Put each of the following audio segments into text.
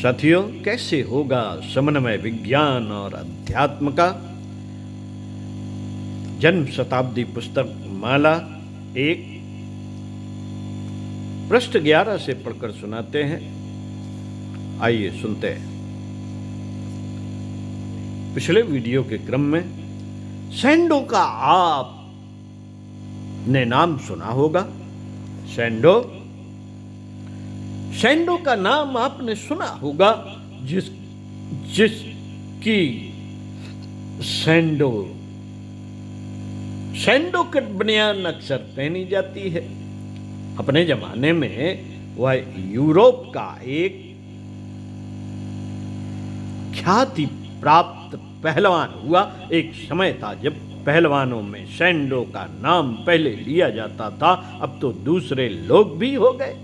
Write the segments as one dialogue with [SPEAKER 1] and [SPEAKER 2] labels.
[SPEAKER 1] साथियों, कैसे होगा समन्वय विज्ञान और अध्यात्म का? जन्म शताब्दी पुस्तक माला 1 पृष्ठ 11 से पढ़कर सुनाते हैं। आइए सुनते हैं। पिछले वीडियो के क्रम में सैंडो का आपने नाम सुना होगा। सैंडो का नाम आपने सुना होगा, जिसकी सैंडो कट बनियान अक्सर पहनी जाती है। अपने जमाने में वह यूरोप का एक ख्याति प्राप्त पहलवान हुआ। एक समय था जब पहलवानों में सैंडो का नाम पहले लिया जाता था, अब तो दूसरे लोग भी हो गए।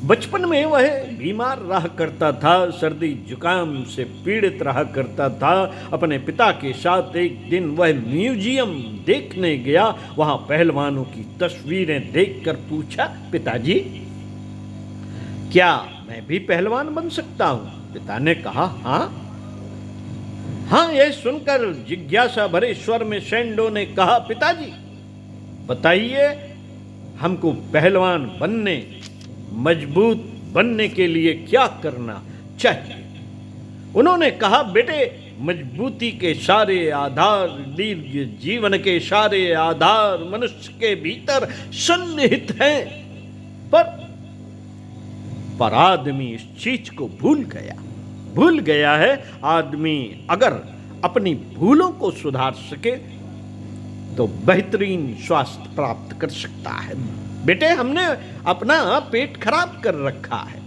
[SPEAKER 1] बचपन में वह बीमार रहा करता था, सर्दी जुकाम से पीड़ित रहा करता था। अपने पिता के साथ एक दिन वह म्यूजियम देखने गया। वहां पहलवानों की तस्वीरें देखकर पूछा, पिताजी क्या मैं भी पहलवान बन सकता हूं? पिता ने कहा हाँ। यह सुनकर जिज्ञासा भरे स्वर में सैंडो ने कहा, पिताजी बताइए, हमको पहलवान बनने, मजबूत बनने के लिए क्या करना चाहिए? उन्होंने कहा, बेटे, मजबूती के सारे आधार, दीर्घ जीवन के सारे आधार मनुष्य के भीतर सन्निहित हैं, पर आदमी इस चीज को भूल गया है। आदमी अगर अपनी भूलों को सुधार सके तो बेहतरीन स्वास्थ्य प्राप्त कर सकता है। बेटे, हमने अपना पेट खराब कर रखा है।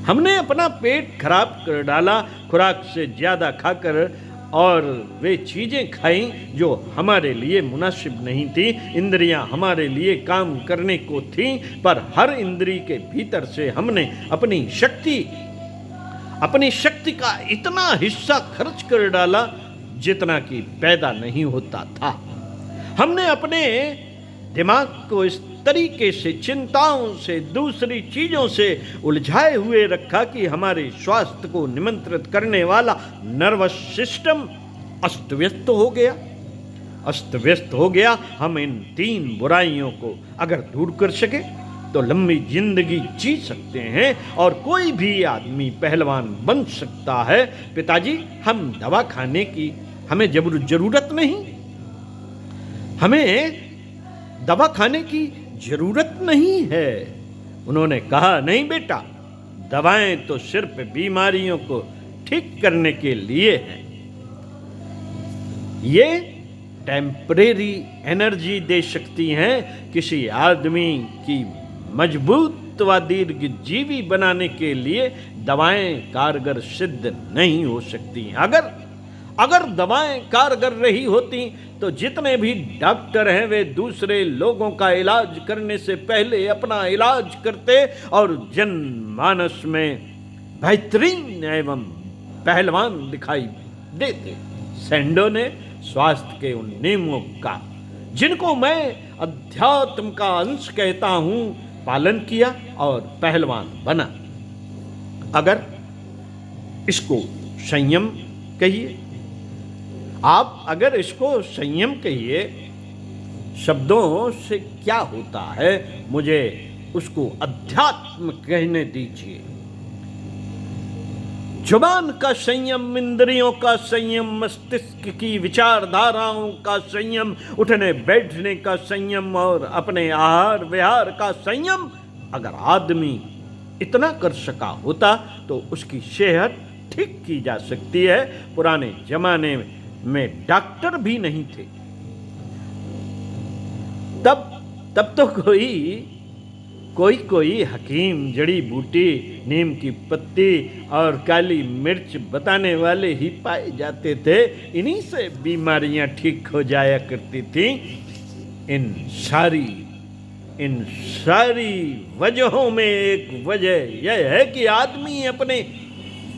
[SPEAKER 1] हमने अपना पेट खराब कर डाला, खुराक से ज्यादा खाकर, और वे चीजें खाई जो हमारे लिए मुनासिब नहीं थी। इंद्रियां हमारे लिए काम करने को थी, पर हर इंद्री के भीतर से हमने अपनी शक्ति का इतना हिस्सा खर्च कर डाला जितना कि पैदा नहीं होता था। हमने अपने दिमाग को इस तरीके से चिंताओं से, दूसरी चीजों से उलझाए हुए रखा कि हमारे स्वास्थ्य को निमंत्रित करने वाला नर्वस सिस्टम अस्त व्यस्त हो गया। हम इन 3 बुराइयों को अगर दूर कर सके तो लंबी जिंदगी जी सकते हैं और कोई भी आदमी पहलवान बन सकता है। पिताजी, हम दवा खाने की हमें जरूरत नहीं। हमें दवा खाने की जरूरत नहीं है। उन्होंने कहा, नहीं बेटा, दवाएं तो सिर्फ बीमारियों को ठीक करने के लिए हैं। ये टेम्परेरी एनर्जी दे सकती हैं। किसी आदमी की मजबूत व दीर्घजीवी बनाने के लिए दवाएं कारगर सिद्ध नहीं हो सकती। अगर दवाएं कारगर रही होती तो जितने भी डॉक्टर हैं वे दूसरे लोगों का इलाज करने से पहले अपना इलाज करते और जनमानस में बेहतरीन एवं पहलवान दिखाई देते। सैंडो ने स्वास्थ्य के उन नियमों का, जिनको मैं अध्यात्म का अंश कहता हूं, पालन किया और पहलवान बना। अगर इसको संयम कहिए, अगर इसको संयम कहिए, शब्दों से क्या होता है, मुझे उसको अध्यात्म कहने दीजिए। जुबान का संयम, इंद्रियों का संयम, मस्तिष्क की विचारधाराओं का संयम, उठने बैठने का संयम और अपने आहार विहार का संयम। अगर आदमी इतना कर सका होता तो उसकी सेहत ठीक की जा सकती है। पुराने जमाने में डॉक्टर भी नहीं थे। तब तो कोई हकीम जड़ी बूटी, नीम की पत्ती और काली मिर्च बताने वाले ही पाए जाते थे। इन्हीं से बीमारियां ठीक हो जाया करती थी। इन सारी वजहों में एक वजह यह है कि आदमी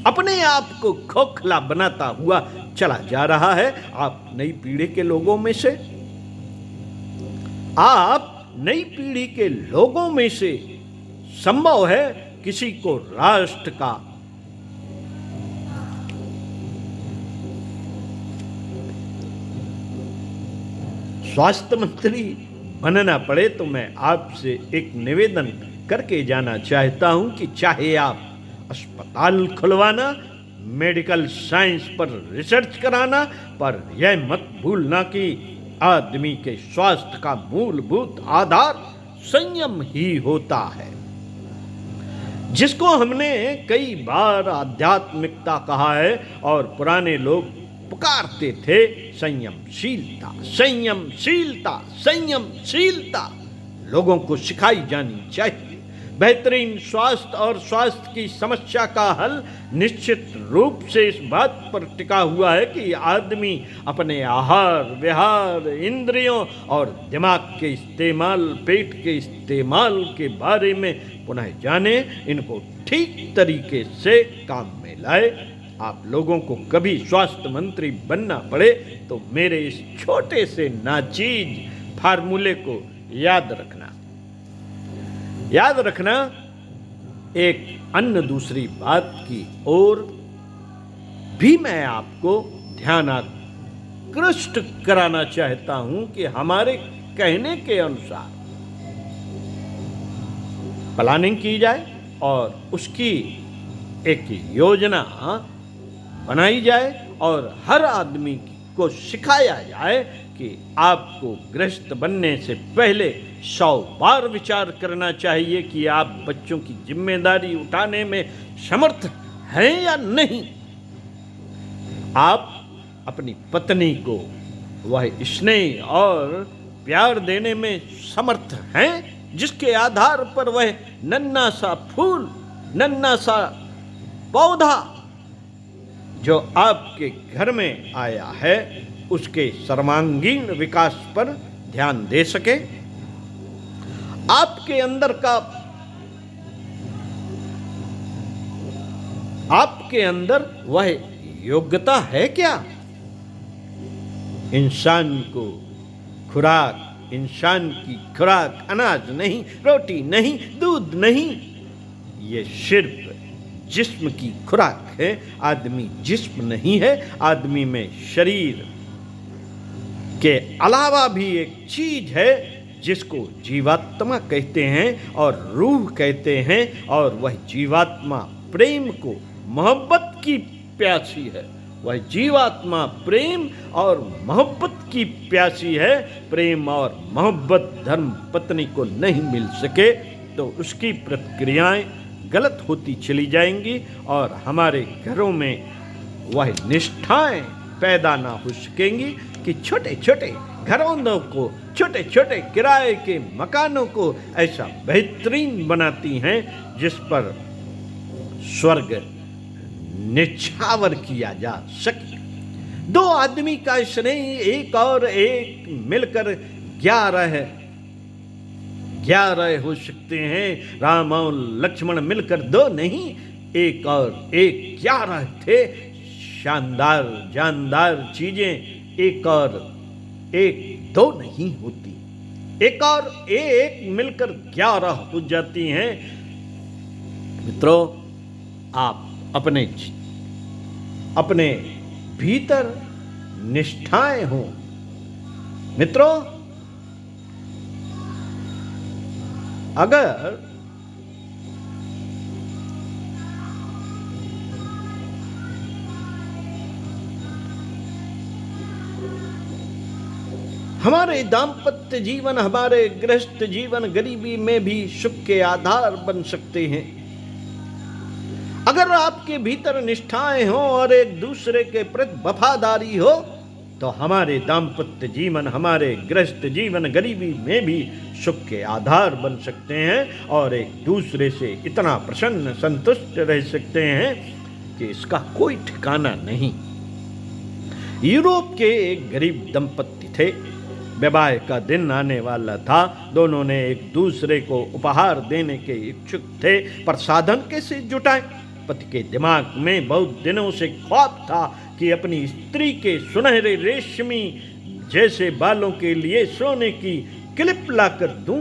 [SPEAKER 1] अपने आप को खोखला बनाता हुआ चला जा रहा है। आप नई पीढ़ी के लोगों में से संभव है किसी को राष्ट्र का स्वास्थ्य मंत्री बनना पड़े तो मैं आपसे एक निवेदन करके जाना चाहता हूं कि चाहे आप अस्पताल खुलवाना, मेडिकल साइंस पर रिसर्च कराना, पर यह मत भूलना कि आदमी के स्वास्थ्य का मूलभूत आधार संयम ही होता है, जिसको हमने कई बार आध्यात्मिकता कहा है और पुराने लोग पुकारते थे संयमशीलता, संयमशीलता, संयमशीलता लोगों को सिखाई जानी चाहिए। बेहतरीन स्वास्थ्य और स्वास्थ्य की समस्या का हल निश्चित रूप से इस बात पर टिका हुआ है कि आदमी अपने आहार विहार, इंद्रियों और दिमाग के इस्तेमाल, पेट के इस्तेमाल के बारे में पुनः जाने, इनको ठीक तरीके से काम में लाए। आप लोगों को कभी स्वास्थ्य मंत्री बनना पड़े तो मेरे इस छोटे से नाचीज फार्मूले को याद रखना। याद रखना, एक अन्य दूसरी बात की ओर भी मैं आपको ध्यान आकृष्ट कराना चाहता हूं कि हमारे कहने के अनुसार प्लानिंग की जाए और उसकी एक योजना बनाई जाए और हर आदमी को सिखाया जाए कि आपको गृहस्थ बनने से पहले 100 बार विचार करना चाहिए कि आप बच्चों की जिम्मेदारी उठाने में समर्थ हैं या नहीं। आप अपनी पत्नी को वह स्नेह और प्यार देने में समर्थ हैं जिसके आधार पर वह नन्हा सा फूल, नन्हा सा पौधा जो आपके घर में आया है उसके सर्वांगीण विकास पर ध्यान दे सके। आपके अंदर वह योग्यता है क्या? इंसान की खुराक अनाज नहीं, रोटी नहीं, दूध नहीं, ये सिर्फ जिस्म की खुराक है। आदमी जिस्म नहीं है, आदमी में शरीर के अलावा भी एक चीज है जिसको जीवात्मा कहते हैं और रूह कहते हैं, और वह जीवात्मा प्रेम को, मोहब्बत की प्यासी है। वह जीवात्मा प्रेम और मोहब्बत की प्यासी है। प्रेम और मोहब्बत धर्म पत्नी को नहीं मिल सके तो उसकी प्रक्रियाएं गलत होती चली जाएंगी और हमारे घरों में वह निष्ठाएं पैदा ना हो सकेंगी कि छोटे छोटे घरों को, छोटे छोटे किराए के मकानों को ऐसा बेहतरीन बनाती हैं जिस पर स्वर्ग निछावर किया जा सके। 2 आदमी का स्नेह एक और एक मिलकर 11 हो सकते हैं। राम और लक्ष्मण मिलकर 2 नहीं, एक और एक 11 थे। शानदार जानदार चीजें एक और एक 2 नहीं होती, एक और एक मिलकर 11 हो जाती हैं। मित्रों, आप अपने भीतर निष्ठाएं हो। मित्रों, अगर हमारे दाम्पत्य जीवन, हमारे गृहस्थ जीवन गरीबी में भी सुख के आधार बन सकते हैं, अगर आपके भीतर निष्ठाएं हो और एक दूसरे के प्रति वफादारी हो, तो हमारे दाम्पत्य जीवन, हमारे गृहस्थ जीवन गरीबी में भी सुख के आधार बन सकते हैं और एक दूसरे से इतना प्रसन्न संतुष्ट रह सकते हैं कि इसका कोई ठिकाना नहीं। यूरोप के एक गरीब दंपत्ति थे। विवाह का दिन आने वाला था। दोनों ने एक दूसरे को उपहार देने के इच्छुक थे, पर साधन कैसे जुटाएं? पति के दिमाग में बहुत दिनों से ख्वाब था कि अपनी स्त्री के सुनहरे रेशमी जैसे बालों के लिए सोने की क्लिप लाकर दूं,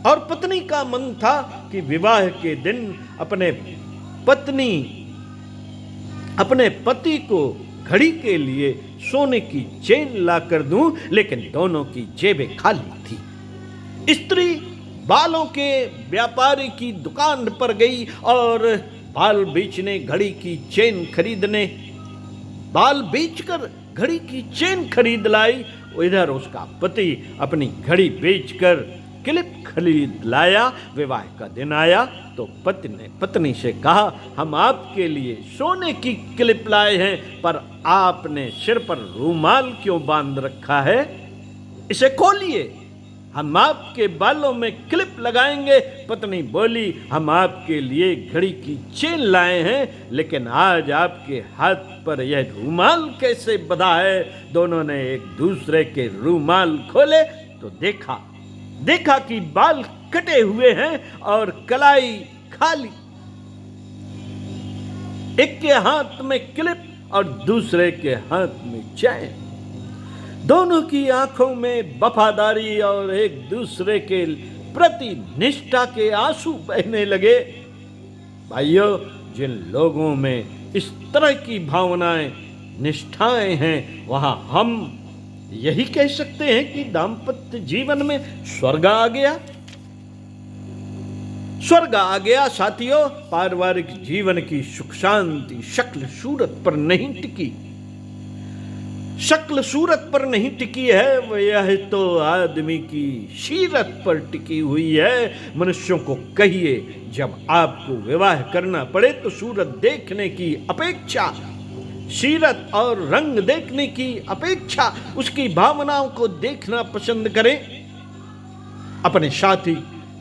[SPEAKER 1] और पत्नी का मन था कि विवाह के दिन अपने पति को घड़ी के लिए सोने की चेन ला कर दूं, लेकिन दोनों की जेबें खाली थी। स्त्री बालों के व्यापारी की दुकान पर गई और बाल बेचने घड़ी की चेन खरीदने, बाल बेचकर घड़ी की चेन खरीद लाई। इधर उसका पति अपनी घड़ी बेचकर क्लिप खरीद लाया। विवाह का दिन आया तो पति ने पत्नी से कहा, हम आपके लिए सोने की क्लिप लाए हैं, पर आपने सिर पर रूमाल क्यों बांध रखा है? इसे खोलिए, हम आपके बालों में क्लिप लगाएंगे। पत्नी बोली, हम आपके लिए घड़ी की चेन लाए हैं, लेकिन आज आपके हाथ पर यह रूमाल कैसे बंधा है? दोनों ने एक दूसरे के रूमाल खोले तो देखा कि बाल कटे हुए हैं और कलाई खाली। एक के हाथ में क्लिप और दूसरे के हाथ में चैन। दोनों की आंखों में वफादारी और एक दूसरे के प्रति निष्ठा के आंसू बहने लगे। भाइयों, जिन लोगों में इस तरह की भावनाएं, निष्ठाएं हैं, वहां हम यही कह सकते हैं कि दाम्पत्य जीवन में स्वर्ग आ गया। स्वर्ग आ गया साथियों। पारिवारिक जीवन की सुख शांति शक्ल सूरत पर नहीं टिकी, शक्ल सूरत पर नहीं टिकी है, वह तो आदमी की सीरत पर टिकी हुई है। मनुष्यों को कहिए, जब आपको विवाह करना पड़े तो सूरत देखने की अपेक्षा, सीरत और रंग देखने की अपेक्षा उसकी भावनाओं को देखना पसंद करें। अपने साथी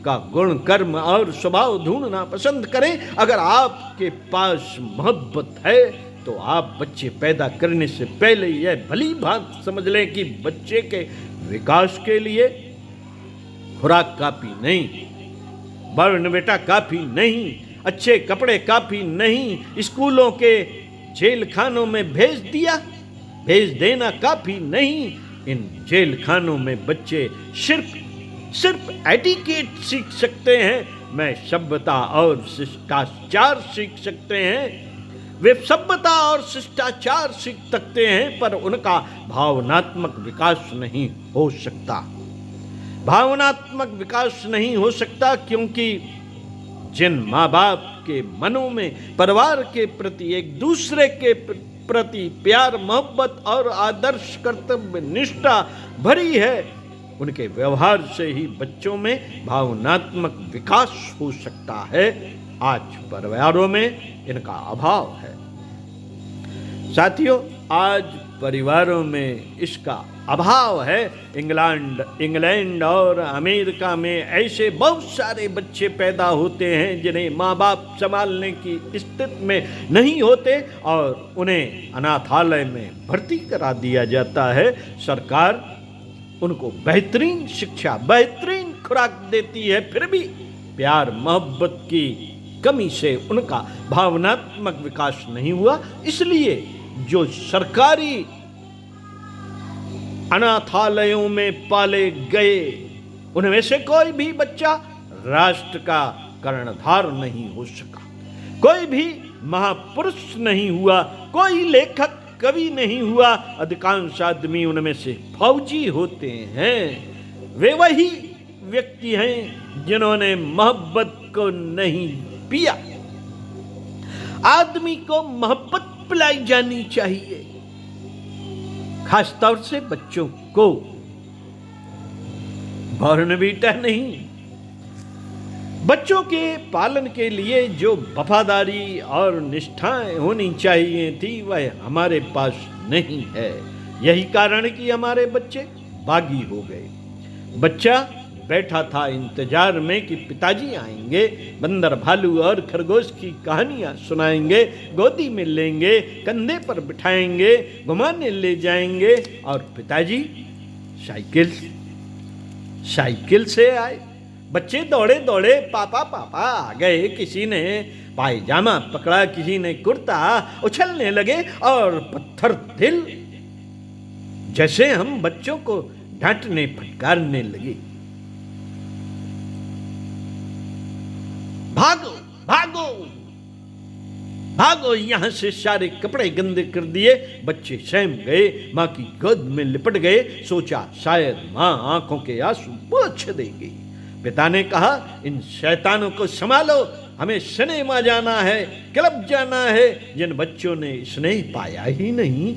[SPEAKER 1] का गुण, कर्म और स्वभाव ढूंढना पसंद करें। अगर आपके पास मोहब्बत है तो आप बच्चे पैदा करने से पहले यह भली बात समझ लें कि बच्चे के विकास के लिए खुराक काफी नहीं, बॉर्नविटा काफी नहीं, अच्छे कपड़े काफी नहीं, स्कूलों के जेल खानों में भेज देना काफी नहीं। इन जेल खानों में बच्चे सिर्फ एटिकेट सीख सकते हैं, मैं सभ्यता और शिष्टाचार सीख सकते हैं। वे सभ्यता और शिष्टाचार सीख सकते हैं, पर उनका भावनात्मक विकास नहीं हो सकता। भावनात्मक विकास नहीं हो सकता क्योंकि जिन माँ बाप के मनों में परिवार के प्रति, एक दूसरे के प्रति प्यार, मोहब्बत और आदर्श कर्तव्य निष्ठा भरी है, उनके व्यवहार से ही बच्चों में भावनात्मक विकास हो सकता है। आज परिवारों में इनका अभाव है साथियों, आज परिवारों में इसका अभाव है। इंग्लैंड और अमेरिका में ऐसे बहुत सारे बच्चे पैदा होते हैं जिन्हें माँ बाप संभालने की स्थिति में नहीं होते और उन्हें अनाथालय में भर्ती करा दिया जाता है। सरकार उनको बेहतरीन शिक्षा, बेहतरीन खुराक देती है, फिर भी प्यार मोहब्बत की कमी से उनका भावनात्मक विकास नहीं हुआ। इसलिए जो सरकारी अनाथालयों में पाले गए उनमें से कोई भी बच्चा राष्ट्र का कर्णधार नहीं हो सका, कोई भी महापुरुष नहीं हुआ, कोई लेखक कवि नहीं हुआ। अधिकांश आदमी उनमें से फौजी होते हैं। वे वही व्यक्ति हैं जिन्होंने मोहब्बत को नहीं पिया। आदमी को मोहब्बत पिलाई जानी चाहिए, खासतौर से बच्चों को, बॉर्नविटा नहीं। बच्चों के पालन के लिए जो वफादारी और निष्ठाएं होनी चाहिए थी वह हमारे पास नहीं है। यही कारण कि हमारे बच्चे बागी हो गए। बच्चा बैठा था इंतजार में कि पिताजी आएंगे, बंदर, भालू और खरगोश की कहानियां सुनाएंगे, गोदी में लेंगे, कंधे पर बिठाएंगे, घुमाने ले जाएंगे और पिताजी साइकिल से आए। बच्चे दौड़े दौड़े पापा पापा आ गए। किसी ने पायजामा पकड़ा, किसी ने कुर्ता, उछलने लगे और पत्थर दिल जैसे हम बच्चों को डांटने फटकारने लगे। भागो भागो भागो यहाँ से, सारे कपड़े गंदे कर दिए। बच्चे सहम गए, माँ की गोद में लिपट गए। सोचा शायद माँ आंखों के आंसू पोंछ देगी। पिता ने कहा, इन शैतानों को संभालो, हमें सिनेमा जाना है, क्लब जाना है। जिन बच्चों ने स्नेह पाया ही नहीं,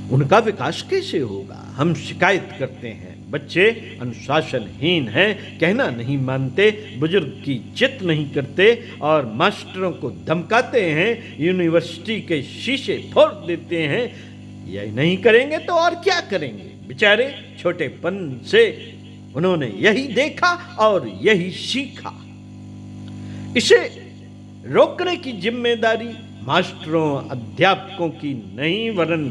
[SPEAKER 1] उनका विकास कैसे होगा? हम शिकायत करते हैं, बच्चे अनुशासनहीन हैं, कहना नहीं मानते, बुजुर्ग की इज्जत नहीं करते और मास्टरों को धमकाते हैं, यूनिवर्सिटी के शीशे फोड़ देते हैं। यही नहीं करेंगे तो और क्या करेंगे? बेचारे छोटेपन से उन्होंने यही देखा और यही सीखा। इसे रोकने की जिम्मेदारी मास्टरों, अध्यापकों की नहीं, वरन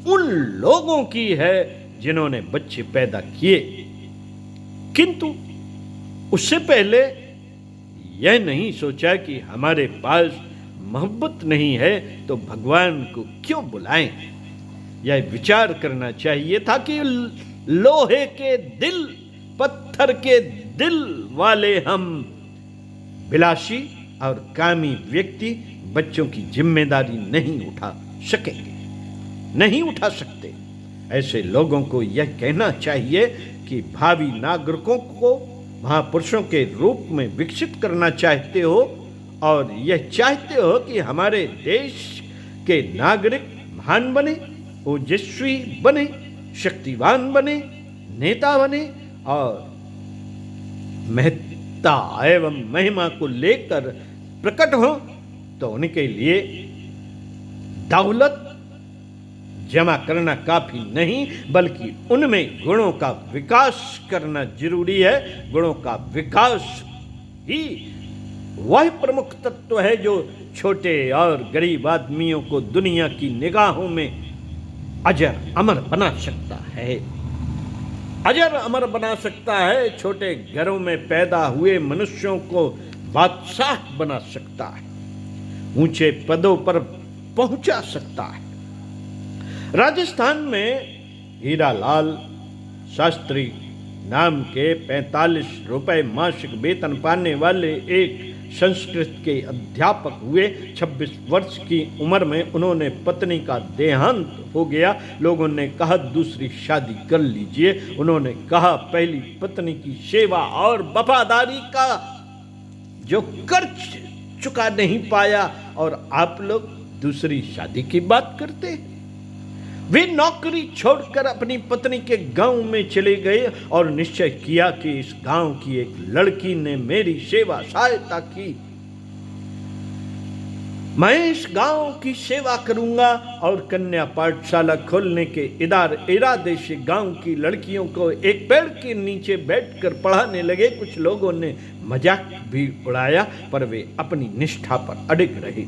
[SPEAKER 1] उन लोगों की है जिन्होंने बच्चे पैदा किए। किंतु उससे पहले यह नहीं सोचा कि हमारे पास मोहब्बत नहीं है तो भगवान को क्यों बुलाएं। यह विचार करना चाहिए था कि लोहे के दिल, पत्थर के दिल वाले हम विलासी और कामी व्यक्ति बच्चों की जिम्मेदारी नहीं उठा सकेंगे, नहीं उठा सकते। ऐसे लोगों को यह कहना चाहिए कि भावी नागरिकों को महापुरुषों के रूप में विकसित करना चाहते हो और यह चाहते हो कि हमारे देश के नागरिक महान बने, ओजस्वी बने, शक्तिवान बने, नेता बने और महत्ता एवं महिमा को लेकर प्रकट हो, तो उनके लिए दौलत जमा करना काफी नहीं, बल्कि उनमें गुणों का विकास करना जरूरी है। गुणों का विकास ही वह प्रमुख तत्व है जो छोटे और गरीब आदमियों को दुनिया की निगाहों में अजर अमर बना सकता है, अजर अमर बना सकता है। छोटे घरों में पैदा हुए मनुष्यों को बादशाह बना सकता है, ऊंचे पदों पर पहुंचा सकता है। राजस्थान में हीरालाल शास्त्री नाम के 45 रुपए मासिक वेतन पाने वाले एक संस्कृत के अध्यापक हुए। 26 वर्ष की उम्र में उन्होंने पत्नी का देहांत हो गया। लोगों ने कहा दूसरी शादी कर लीजिए। उन्होंने कहा पहली पत्नी की सेवा और वफादारी का जो कर्ज चुका नहीं पाया और आप लोग दूसरी शादी की बात करते हैं। वे नौकरी छोड़कर अपनी पत्नी के गांव में चले गए और निश्चय किया कि इस गांव की एक लड़की ने मेरी सेवा सहायता की, मैं इस गांव की सेवा करूंगा। और कन्या पाठशाला खोलने के इरादे से गांव की लड़कियों को एक पेड़ के नीचे बैठकर पढ़ाने लगे। कुछ लोगों ने मजाक भी उड़ाया, पर वे अपनी निष्ठा पर अडिग रहे।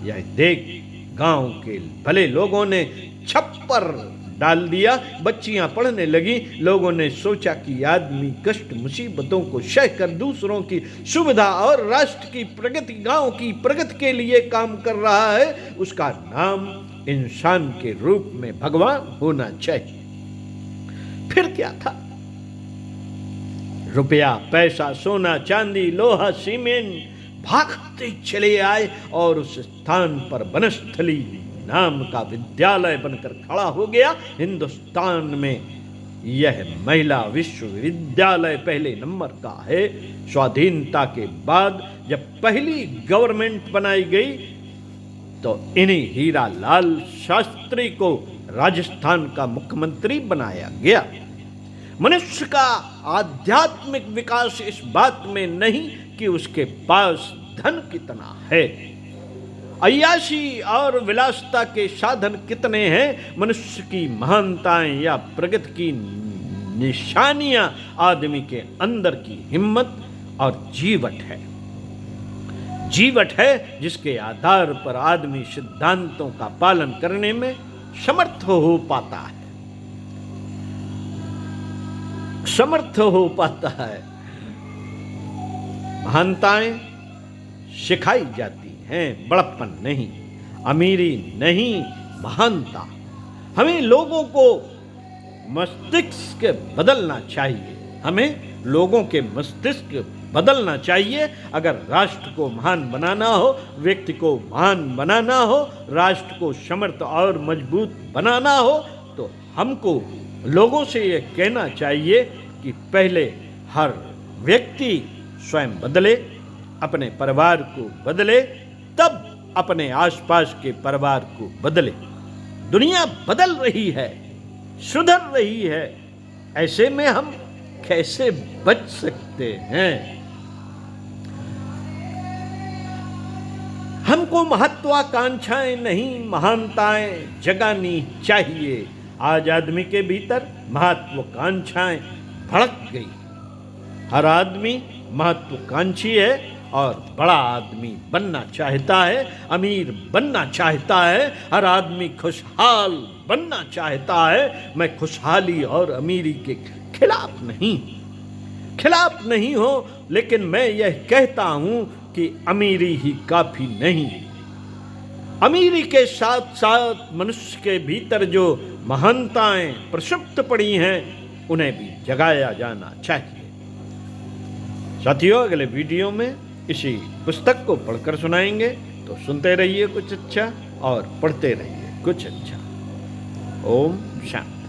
[SPEAKER 1] यह देख गांव के भले लोगों ने छप्पर डाल दिया, बच्चियां पढ़ने लगी। लोगों ने सोचा कि आदमी कष्ट मुसीबतों को सहकर दूसरों की सुविधा और राष्ट्र की प्रगति, गांव की प्रगति के लिए काम कर रहा है, उसका नाम इंसान के रूप में भगवान होना चाहिए। फिर क्या था? रुपया, पैसा, सोना, चांदी, लोहा, सीमेंट भागते चले आए और उस स्थान पर वनस्थली नाम का विद्यालय बनकर खड़ा हो गया। हिंदुस्तान में यह महिला विश्वविद्यालय पहले नंबर का है। स्वाधीनता के बाद जब पहली गवर्नमेंट बनाई गई तो इन्हीं हीरालाल शास्त्री को राजस्थान का मुख्यमंत्री बनाया गया। मनुष्य का आध्यात्मिक विकास इस बात में नहीं कि उसके पास धन कितना है, अय्याशी और विलासिता के साधन कितने हैं। मनुष्य की महानताएं या प्रगति की निशानियां आदमी के अंदर की हिम्मत और जीवट है। जीवट है जिसके आधार पर आदमी सिद्धांतों का पालन करने में समर्थ हो पाता है, समर्थ हो पाता है। महानताएं सिखाई जाती हैं, बड़प्पन नहीं, अमीरी नहीं, महानता। हमें लोगों को मस्तिष्क बदलना चाहिए, हमें लोगों के मस्तिष्क बदलना चाहिए। अगर राष्ट्र को महान बनाना हो, व्यक्ति को महान बनाना हो, राष्ट्र को समर्थ और मजबूत बनाना हो, तो हमको लोगों से ये कहना चाहिए कि पहले हर व्यक्ति स्वयं बदले, अपने परिवार को बदले, तब अपने आसपास के परिवार को बदले। दुनिया बदल रही है, सुधर रही है, ऐसे में हम कैसे बच सकते हैं? हमको महत्वाकांक्षाएं नहीं, महानताएं जगानी चाहिए। आज आदमी के भीतर महत्वाकांक्षाएं भड़क गई। हर आदमी महत्वाकांक्षी है और बड़ा आदमी बनना चाहता है, अमीर बनना चाहता है। हर आदमी खुशहाल बनना चाहता है। मैं खुशहाली और अमीरी के खिलाफ नहीं हो, लेकिन मैं यह कहता हूं कि अमीरी ही काफी नहीं। अमीरी के साथ साथ मनुष्य के भीतर जो महानताएं प्रसुप्त पड़ी हैं, उन्हें भी जगाया जाना चाहिए। साथियों, अगले वीडियो में इसी पुस्तक को पढ़कर सुनाएंगे, तो सुनते रहिए कुछ अच्छा और पढ़ते रहिए कुछ अच्छा। ओम शांति।